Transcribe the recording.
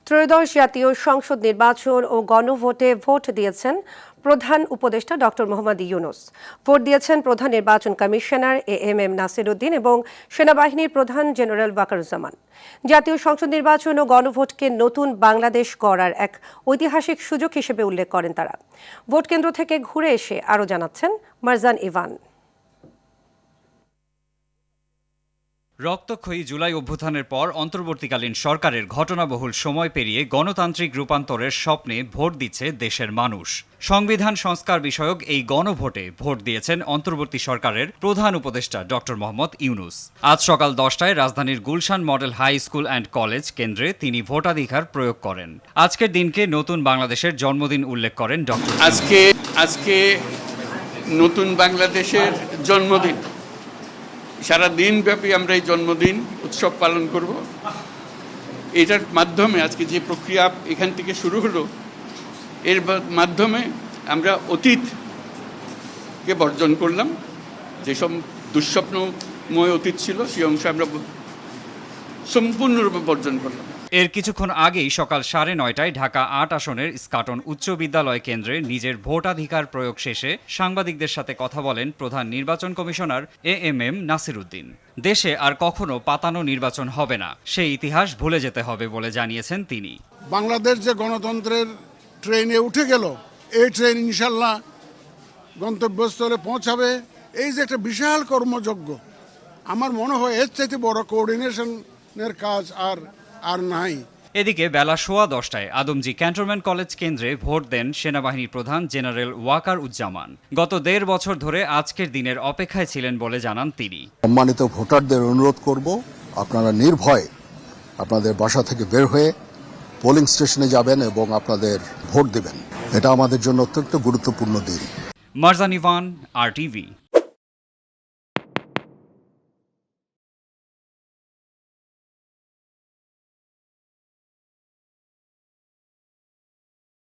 ত্রয়োদশ জাতীয় সংসদ নির্বাচন ও গণভোটে ভোট দিয়েছেন প্রধান উপদেষ্টা ডক্টর মোহাম্মদ ইউনূস। ভোট দিয়েছেন প্রধান নির্বাচন কমিশনার এএমএম নাসির উদ্দিন এবং সেনাবাহিনীর প্রধান জেনারেল ওয়াকারুজ্জামান। জাতীয় সংসদ নির্বাচন ও গণভোটকে নতুন বাংলাদেশ গড়ার এক ঐতিহাসিক সুযোগ হিসেবে উল্লেখ করেন তারা। ভোট কেন্দ্র থেকে ঘুরে এসে আরও জানাচ্ছেন মারজান ইভান। রক্তক্ষয়ী জুলাই অভ্যুত্থানের পর অন্তর্বর্তীকালীন সরকারের ঘটনাবহুল সময় পেরিয়ে গণতান্ত্রিক রূপান্তরের স্বপ্নে ভোট দিচ্ছে দেশের মানুষ। সংবিধান সংস্কার বিষয়ক এই গণভোটে ভোট দিয়েছেন অন্তর্বর্তী সরকারের প্রধান উপদেষ্টা ডক্টর মোহাম্মদ ইউনূস। আজ সকাল 10টায় রাজধানীর Gulshan model high school and college কেন্দ্রে তিনি ভোটাধিকার প্রয়োগ করেন। আজকের দিনকে নতুন বাংলাদেশের জন্মদিন উল্লেখ করেন ডক্টর। আজকে নতুন বাংলাদেশের জন্মদিন। সারা দিনব্যাপী আমরা এই জন্মদিন উৎসব পালন করব। এটার মাধ্যমে আজকে যে প্রক্রিয়া এখান থেকে শুরু হলো, এর মাধ্যমে আমরা অতীতকে বর্জন করলাম। যেসব দুঃস্বপ্নময় অতীত ছিল সেই অংশ আমরা সম্পূর্ণরূপে বর্জন করলাম। এর কিছুক্ষণ আগেই সকাল 9:30টায় ঢাকা 8 আসনের স্কাটন উচ্চ বিদ্যালয় কেন্দ্রে নিজের ভোটাধিকার প্রয়োগ শেষে সাংবাদিকদের সাথে কথা বলেন প্রধান নির্বাচন কমিশনার এএমএম নাসির উদ্দিন। দেশে আর কখনো পাতানো নির্বাচন হবে না, সেই ইতিহাস ভুলে যেতে হবে বলে জানিয়েছেন তিনি। বাংলাদেশ যে গণতন্ত্রের ট্রেনে উঠে গেল, এই ট্রেন ইনশাল্লাহ গন্তব্যস্থলে পৌঁছাবে। এই যে একটা বিশাল কর্মযজ্ঞ, আমার মনে হয় এর চাইতে বড় কোঅর্ডিনেশনের কাজ আর নাই। এদিকে বেলা 10:15টায় আদমজী ক্যান্টনমেন্ট কলেজ কেন্দ্রে ভোট দেন সেনাবাহিনী প্রধান জেনারেল ওয়াকারুজ্জামান। গত 1.5 বছর ধরে আজকের দিনের অপেক্ষায় ছিলেন বলে জানান তিনি। সম্মানিত ভোটারদের অনুরোধ করব, আপনারা নির্ভয়ে আপনাদের বাসা থেকে বের হয়ে পোলিং স্টেশনে যাবেন এবং আপনাদের ভোট দেবেন। এটা আমাদের জন্য অত্যন্ত গুরুত্বপূর্ণ দিন। মারজান ইভান, RTV।